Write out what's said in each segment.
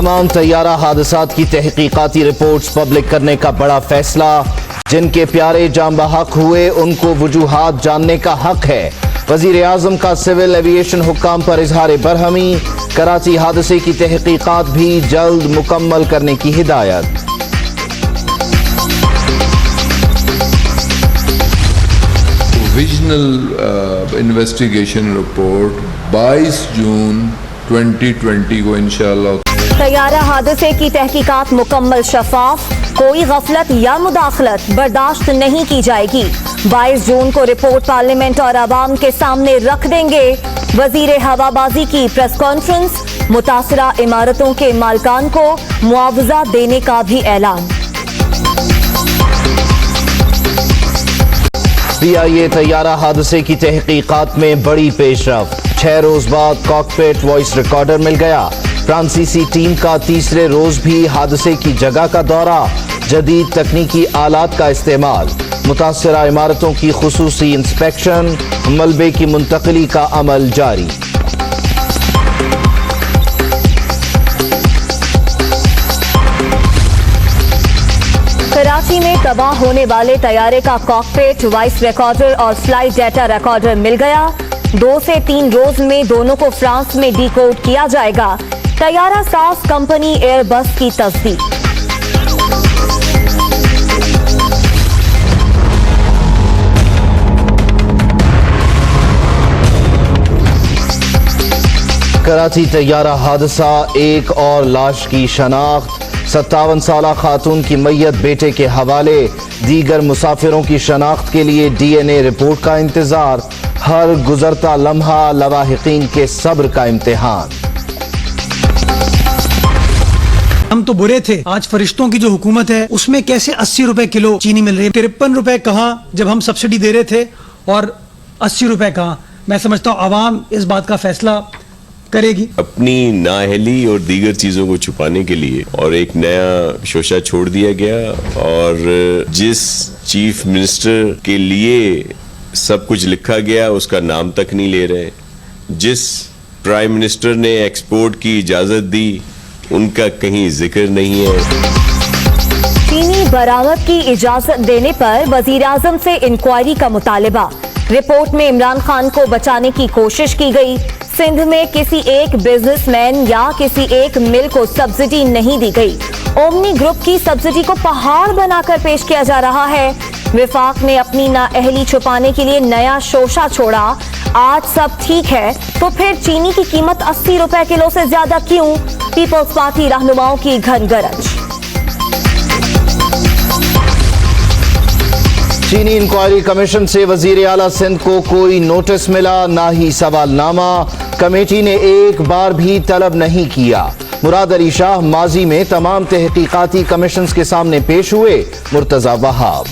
تمام طیارہ حادثات کی تحقیقاتی رپورٹس پبلک کرنے کا بڑا فیصلہ، جن کے پیارے جاں بحق ہوئے ان کو وجوہات جاننے کا حق ہے۔ وزیر اعظم کا سول ایویشن حکام پر اظہار برہمی، کراچی حادثے کی تحقیقات بھی جلد مکمل کرنے کی ہدایت۔ پروویژنل انویسٹیگیشن رپورٹ 22 جون 2020 کو انشاءاللہ۔ طیارہ حادثے کی تحقیقات مکمل، شفاف، کوئی غفلت یا مداخلت برداشت نہیں کی جائے گی۔ 22 جون کو رپورٹ پارلیمنٹ اور عوام کے سامنے رکھ دیں گے۔ وزیر ہوا بازی کی پریس کانفرنس، متاثرہ عمارتوں کے مالکان کو معاوضہ دینے کا بھی اعلان۔ PIA طیارہ حادثے کی تحقیقات میں بڑی پیش رفت، 6 روز بعد کاکپٹ وائس ریکارڈر مل گیا۔ فرانسیسی ٹیم کا تیسرے روز بھی حادثے کی جگہ کا دورہ، جدید تکنیکی آلات کا استعمال، متاثرہ عمارتوں کی خصوصی انسپیکشن، ملبے کی منتقلی کا عمل جاری۔ کراچی میں تباہ ہونے والے طیارے کا کاکپٹ وائس ریکارڈر اور فلائٹ ڈیٹا ریکارڈر مل گیا۔ 2 سے 3 روز میں دونوں کو فرانس میں ڈی کوڈ کیا جائے گا۔ طیارہ ساز کمپنی ایئر بس کی تصدیق۔ کراچی طیارہ حادثہ، ایک اور لاش کی شناخت، 57 سالہ خاتون کی میت بیٹے کے حوالے، دیگر مسافروں کی شناخت کے لیے DNA رپورٹ کا انتظار، ہر گزرتا لمحہ لواحقین کے صبر کا امتحان۔ ہم تو برے تھے، آج فرشتوں کی جو حکومت ہے اس میں کیسے 80 روپے کلو چینی مل رہی ہے؟ 53 روپے کہاں جب ہم سبسڈی دے رہے تھے اور 80 روپے کہاں؟ میں سمجھتا ہوں عوام اس بات کا فیصلہ کرے گی۔ اپنی نااہلی اور دیگر چیزوں کو چھپانے کے لیے اور ایک نیا شوشہ چھوڑ دیا گیا، اور جس چیف منسٹر کے لیے سب کچھ لکھا گیا اس کا نام تک نہیں لے رہے، جس پرائم منسٹر نے ایکسپورٹ کی اجازت دی ان کا کہیں ذکر نہیں ہے۔ چینی برآمد کی اجازت دینے پر وزیر اعظم سے انکوائری کا مطالبہ، رپورٹ میں عمران خان کو بچانے کی کوشش کی گئی۔ سندھ میں کسی ایک بزنس مین یا کسی ایک مل کو سبسڈی نہیں دی گئی، اومنی گروپ کی سبسڈی کو پہاڑ بنا کر پیش کیا جا رہا ہے۔ وفاق نے اپنی نااہلی چھپانے کے لیے نیا شوشہ چھوڑا، آج سب ٹھیک ہے تو پھر چینی کی قیمت 80 روپے کلو سے زیادہ کیوں؟ پیپلز پارٹی رہنماؤں کی گھن گرج۔ چینی انکوائری کمیشن سے وزیر اعلیٰ سندھ کو کوئی نوٹس ملا، نہ ہی سوال نامہ، کمیٹی نے ایک بار بھی طلب نہیں کیا۔ مراد علی شاہ ماضی میں تمام تحقیقاتی کمیشنز کے سامنے پیش ہوئے، مرتضی وہاب۔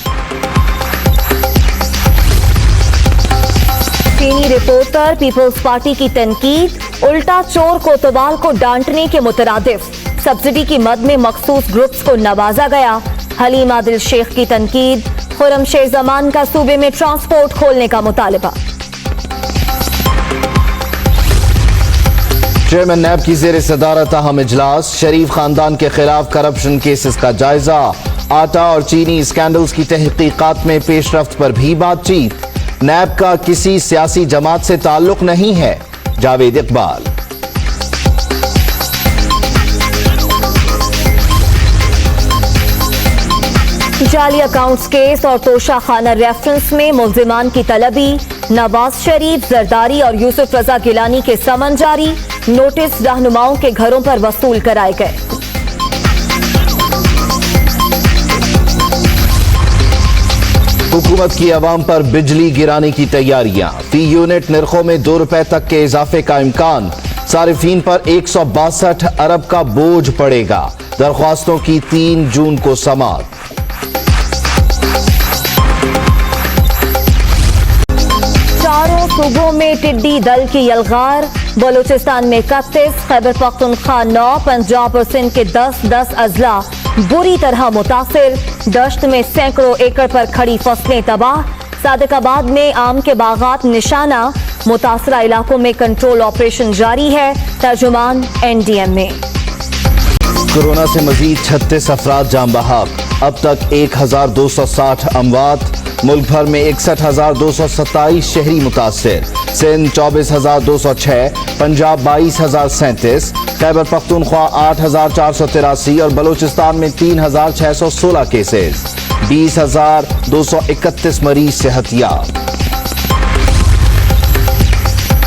چینی رپورٹ پر پیپلز پارٹی کی تنقید، الٹا چور کوتوال کو ڈانٹنے کے مترادف، سبسڈی کی مد میں مخصوص گروپس کو نوازا گیا۔ حلیم عادل شیخ کی تنقید، خرم شیر زمان کا صوبے میں ٹرانسپورٹ کھولنے کا مطالبہ۔ چیئرمین نیب کی زیر صدارت اہم اجلاس، شریف خاندان کے خلاف کرپشن کیسز کا جائزہ، آٹا اور چینی اسکینڈلز کی تحقیقات میں پیش رفت پر بھی بات چیت۔ نیب کا کسی سیاسی جماعت سے تعلق نہیں ہے، جاوید اقبال۔ جعلی اکاؤنٹس کیس اور توشہ خانہ ریفرنس میں ملزمان کی طلبی، نواز شریف، زرداری اور یوسف رضا گیلانی کے سمن جاری، نوٹس رہنماؤں کے گھروں پر وصول کرائے گئے۔ حکومت کی عوام پر بجلی گرانے کی تیاریاں، فی یونٹ نرخوں میں 2 روپے تک کے اضافے کا امکان، صارفین پر 162 ارب کا بوجھ پڑے گا، درخواستوں کی 3 جون کو سماعت۔ چاروں صوبوں میں ٹڈی دل کی یلغار، بلوچستان میں 31، خیبر پختونخوا 9، پنجاب اور سندھ کے 10 اضلاع بری طرح متاثر، دشت میں سینکڑوں ایکڑ پر کھڑی فصلیں تباہ، صادق آباد میں آم کے باغات نشانہ، متاثرہ علاقوں میں کنٹرول آپریشن جاری ہے، ترجمان NDM میں۔ कोरोना से मजीद 36 अफराद जान बहक, अब तक 1260 अमवात। मुल्क भर में 61,227 शहरी मुतासिर। सिंध 24,206, पंजाब 22,037, खैबर पख्तूनख्वा 8,483 और बलूचिस्तान में 3,616 केसेस। 20,231 मरीज सेहतियाब।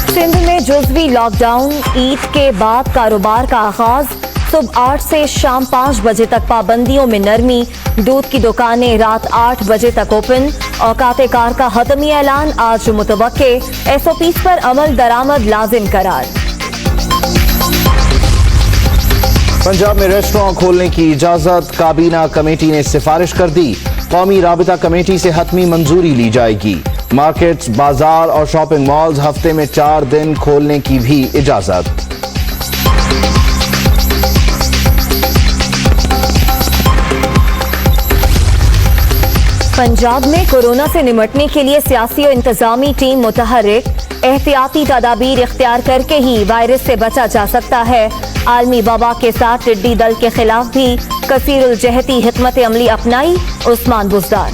सिंध में जुज़वी लॉकडाउन, ईद के बाद कारोबार का आगाज। सुबह 8 से शाम 5 बजे तक पाबंदियों में नरमी। दूध की दुकानें रात 8 बजे तक ओपन। औकात कार का हतमी ऐलान आज मुतवक्के। SOPs पर अमल दरामद लाजिम करार। पंजाब में रेस्टोरेंट खोलने की इजाजत, काबीना कमेटी ने सिफारिश कर दी। कौमी राबिता कमेटी से हतमी मंजूरी ली जाएगी। मार्केट्स, बाजार और शॉपिंग मॉल्स हफ्ते में 4 दिन खोलने की भी इजाजत। पंजाब में कोरोना से निमटने के लिए सियासी और इंतजामी टीम मुतहर्रिक। एहतियाती तदाबीर इख्तियार करके ही वायरस से बचा जा सकता है। आलमी वबा के साथ टिड्डी दल के खिलाफ भी कसीरुल जहती हिकमत अमली अपनाई। उस्मान बुज़दार।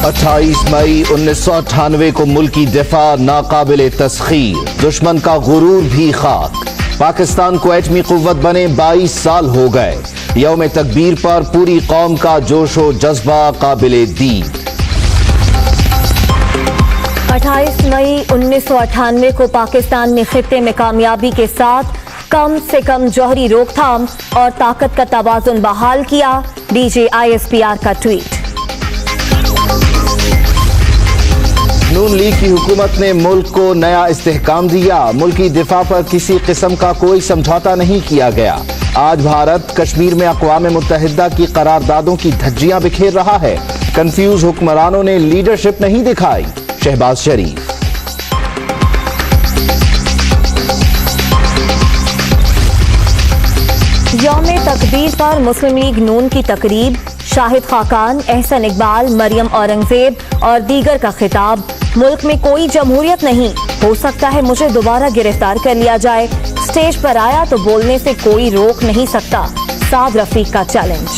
28 मई 1998 को मुल्की दिफा नाकाबिले तस्खीर, दुश्मन का गुरूर भी खाक। पाकिस्तान को एटमी कुव्वत बने 22 साल हो गए। यौम तकबीर पर पूरी कौम का जोशो जज्बा काबिले दीद। 28 मई 1998 को पाकिस्तान ने खित्ते में कामयाबी के साथ कम से कम जौहरी रोकथाम और ताकत का तवाजुन बहाल किया। डीजे ISPR का ट्वीट। नून लीग की हुकूमत ने मुल्क को नया इस्तेहकाम दिया। मुल्की दिफा पर किसी किस्म का कोई समझौता नहीं किया गया। आज भारत कश्मीर में अक़वाम मुत्तहिदा की करारदादों की धज्जियां बिखेर रहा है। कंफ्यूज हुक्मरानों ने लीडरशिप नहीं दिखाई। शहबाज शरीफ। यौम तकबीर पर मुस्लिम लीग नून की तकरीब। शाहिद खाकान, एहसन इकबाल, मरियम औरंगजेब और दीगर का खिताब। मुल्क में कोई जमहूरियत नहीं, हो सकता है मुझे दोबारा गिरफ्तार कर लिया जाए। स्टेज पर आया तो बोलने से कोई रोक नहीं सकता। साद रफीक का चैलेंज।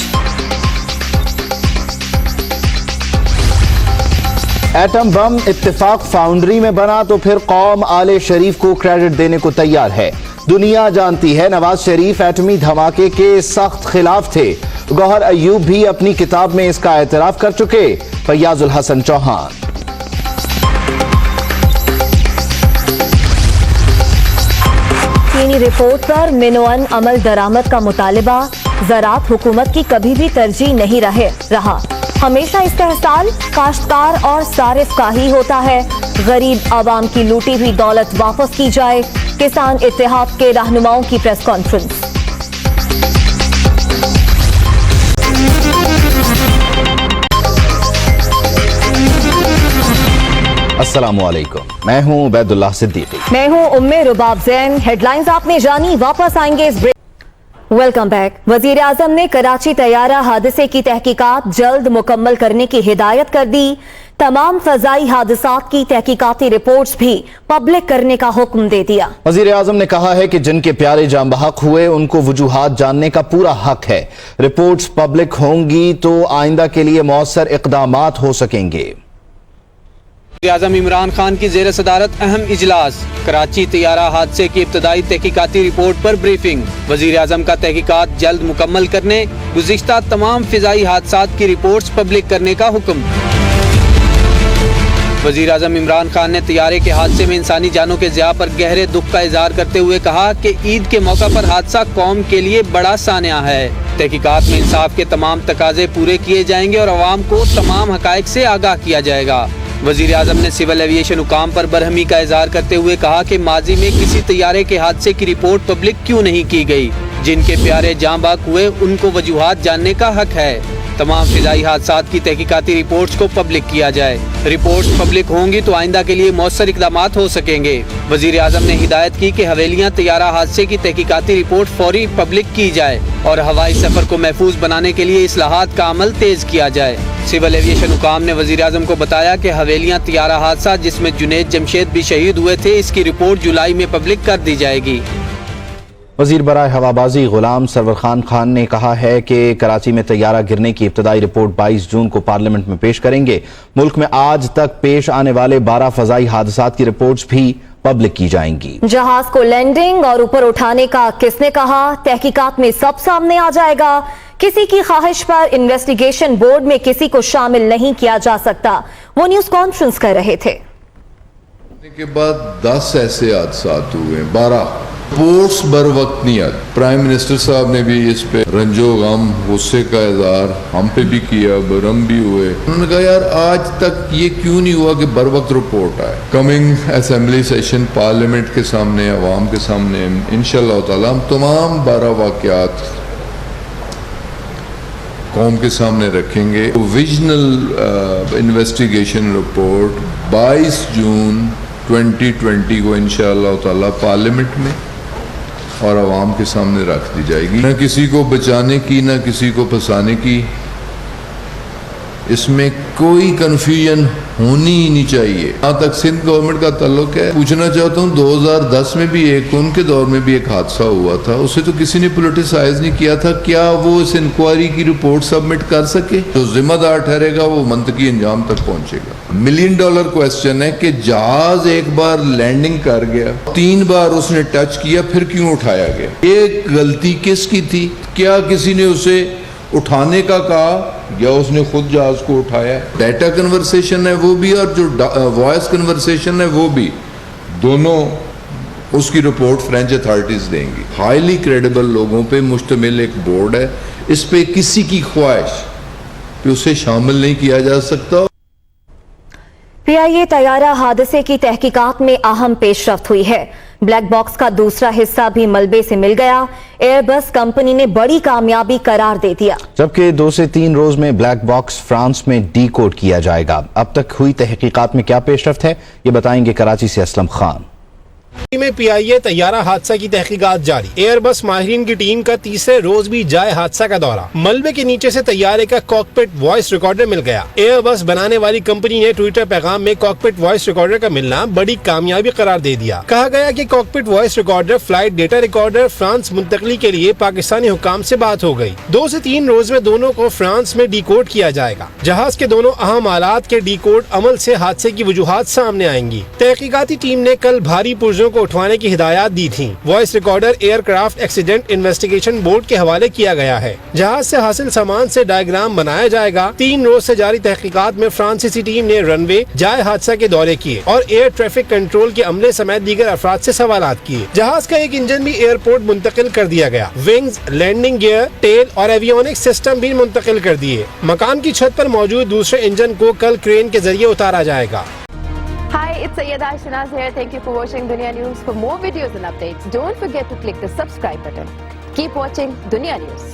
एटम बम इत्तेफाक फाउंड्री में बना तो फिर कौम आले शरीफ को क्रेडिट देने को तैयार है। दुनिया जानती है नवाज शरीफ एटमी धमाके के सख्त खिलाफ थे। गौहर अयूब भी अपनी किताब में इसका एतराफ कर चुके। फैयाजुल हसन चौहान। चीनी रिपोर्ट पर मिनोअन अमल दरामद का मुतालिबा। ज़राअत हुकूमत की कभी भी तरजीह नहीं रहा। हमेशा इस्तेहसाल काश्तकार और सारिफ का ही होता है। गरीब आवाम की लूटी हुई दौलत वापस की जाए। किसान इत्तेहाद के रहनुमाओं की प्रेस कॉन्फ्रेंस। अस्सलामुअलैकुम, मैं हूं उबैदुल्लाह सिद्दीकी। मैं हूं उम्मे रुबाब जैन। हेडलाइंस आपने जानी, वापस आएंगे इस ब्रेक। Welcome back. वजीर आजम ने कराची तैयारा हादसे की तहकीकात जल्द मुकम्मल करने की हिदायत कर दी। तमाम फजाई हादसात की तहकीकाती रिपोर्ट्स भी पब्लिक करने का हुक्म दे दिया। वजीर आजम ने कहा है कि जिनके प्यारे जान बहक हुए उनको वजूहात जानने का पूरा हक है। रिपोर्ट्स पब्लिक होंगी तो आइंदा के लिए मौसर इकदामात हो सकेंगे। वज़ीर-ए-आज़म इमरान खान की ज़ेर सदारत अहम इजलास। कराची तैयारा हादसे की इब्तदाई तहकीकाती रिपोर्ट पर ब्रीफिंग। वज़ीर-ए-आज़म का तहकीकात जल्द मुकम्मल करने, गुज़िश्ता तमाम फ़िज़ाई हादसात की रिपोर्ट्स पब्लिक करने का हुक्म। वज़ीर-ए-आज़म इमरान खान ने तैयारे के हादसे में इंसानी जानों के ज़िया पर गहरे दुख का इज़हार करते हुए कहा कि ईद के मौका पर हादसा कौम के लिए बड़ा सानिया है। तहकीकात में इंसाफ के तमाम तकाजे पूरे किए जाएंगे और अवाम को तमाम हक़ाइक़ से आगाह किया जाएगा। वज़ीर आज़म ने सिविल एविएशन हुकाम पर बरहमी का इज़हार करते हुए कहा कि माजी में किसी तैयारे के हादसे की रिपोर्ट पब्लिक क्यों नहीं की गई। जिनके प्यारे जाँ बाक हुए उनको वजूहात जानने का हक है। तमाम फिजाई हादसात की तहकीकाती रिपोर्ट्स को पब्लिक किया जाए। रिपोर्ट्स पब्लिक होंगी तो आइंदा के लिए मौसर इकदामात हो सकेंगे। वजीर आजम ने हिदायत की कि हवेलियाँ तैयारा हादसे की तहकीकाती रिपोर्ट फौरी पब्लिक की जाए और हवाई सफर को महफूज बनाने के लिए इस्लाहात का अमल तेज किया जाए। सिविल एविएशन हुकाम ने वजीर आजम को बताया कि हवेलियाँ तैयारा हादसा जिसमें जुनैद जमशेद भी शहीद हुए थे, इसकी रिपोर्ट जुलाई में पब्लिक कर दी जाएगी। वजीर बराए हवाबाजी गुलाम सरवर खान ने कहा है कि कराची में तैयारा गिरने की इब्तदाई रिपोर्ट 22 जून को पार्लियामेंट में पेश करेंगे। मुल्क में आज तक पेश आने वाले 12 फजाई हादसात की रिपोर्ट्स भी पब्लिक की जाएंगी। जहाज को लैंडिंग और ऊपर उठाने का किसने कहा, तहकीकात में सब सामने आ जाएगा। किसी की ख्वाहिश पर इन्वेस्टिगेशन बोर्ड में किसी को शामिल नहीं किया जा सकता, वो न्यूज कॉन्फ्रेंस कर रहे थे। के बाद 10 ऐसे हादसात हुए, 12 रिपोर्ट्स बर वक्त नहीं आती। प्राइम मिनिस्टर साहब ने भी इस पे रंजो गम गुस्से का इजहार हम पे भी किया, बरम भी हुए। उन्होंने कहा यार आज तक ये क्यों नहीं हुआ कि बर वक्त रिपोर्ट आए। कमिंग असेंबली सेशन पार्लियामेंट के सामने, अवाम के सामने इंशाअल्लाह ताला हम तमाम 12 वाकयात कौम के सामने रखेंगे। विजनल इन्वेस्टिगेशन रिपोर्ट 22 जून 2020 को इंशाअल्लाह ताला पार्लियामेंट में और आवाम के सामने रख दी जाएगी। न किसी को बचाने की, न किसी को फंसाने की, इसमें कोई कंफ्यूजन होनी ही नहीं चाहिए। जहाँ तक सिंध गवर्नमेंट का ताल्लुक है, पूछना चाहता हूँ 2010 में भी उनके दौर में भी एक हादसा हुआ था, उसे तो किसी ने पोलिटिसाइज नहीं किया था। क्या वो इस इंक्वायरी की रिपोर्ट सबमिट कर सके? जो जिम्मेदार ठहरेगा वो मंतकी अंजाम तक पहुंचेगा। $1 मिलियन क्वेश्चन है कि जहाज एक बार लैंडिंग कर गया, 3 बार उसने टच किया, फिर क्यों उठाया गया? ये गलती किसकी थी? क्या किसी ने उसे उठाने का कहा या उसने खुद जहाज को उठाया? डाटा कन्वर्सेशन है वो भी और जो वॉइस कन्वर्सेशन है वो भी, दोनों उसकी रिपोर्ट फ्रेंच अथॉरिटीज देंगी। हाईली क्रेडिबल लोगों पे मुश्तमिल एक बोर्ड है, इस पे किसी की ख्वाहिश कि उसे शामिल नहीं किया जा सकता। PIA तैयारा हादसे की तहकीकात में अहम पेशरफ्त हुई है। ब्लैक बॉक्स का दूसरा हिस्सा भी मलबे से मिल गया। एयरबस कंपनी ने बड़ी कामयाबी करार दे दिया। जबकि 2 से 3 रोज में ब्लैक बॉक्स फ्रांस में डी कोड किया जाएगा। अब तक हुई तहकीकात में क्या पेशरफ्त है, ये बताएंगे कराची से असलम खान। में PIA तैयारा हादसा की तहकीकात जारी। एयरबस माहिरीन की टीम का तीसरे रोज भी जाए हादसा का दौरा। मलबे के नीचे से तैयारे का कॉकपिट वॉइस रिकॉर्डर मिल गया। एयरबस बनाने वाली कंपनी ने ट्विटर पैगाम में कॉकपिट वॉइस रिकॉर्डर का मिलना बड़ी कामयाबी करार दे दिया। कहा गया कि cockpit voice recorder flight data recorder France मुंतकली के लिए पाकिस्तानी हुकाम से बात हो गई। 2 से 3 रोज में दोनों को फ्रांस में डिकोड किया जाएगा। जहाज के दोनों अहम आलात के डिकोड अमल से हादसे की वजूहात सामने आएंगी। तहकीकाती टीम ने कल भारी पुर्जों को उठवाने की हिदायत दी थी। Voice recorder aircraft accident investigation board के हवाले किया गया है। जहाज से हासिल सामान से डायग्राम बनाया जाएगा। 3 रोज से जारी तहकीकात में फ्रांसीसी टीम ने रनवे, जाए हादसा के दौरे किए और एयर ट्रैफिक कंट्रोल के अमले समेत दीगर अफराद से सवालात किए। जहाज का एक इंजन भी एयरपोर्ट मुंतकिल कर दिया गया। विंग्स, लैंडिंग गियर, टेल और एवियोनिक सिस्टम भी मुंतकिल कर दिए। मकान की छत पर मौजूद दूसरे इंजन को कल क्रेन के जरिए उतारा जाएगा। Hi, it's Sayyeda Shanaz here. Thank you for watching Dunia News. For more videos and updates, don't forget to click the subscribe button. Keep watching Dunia News.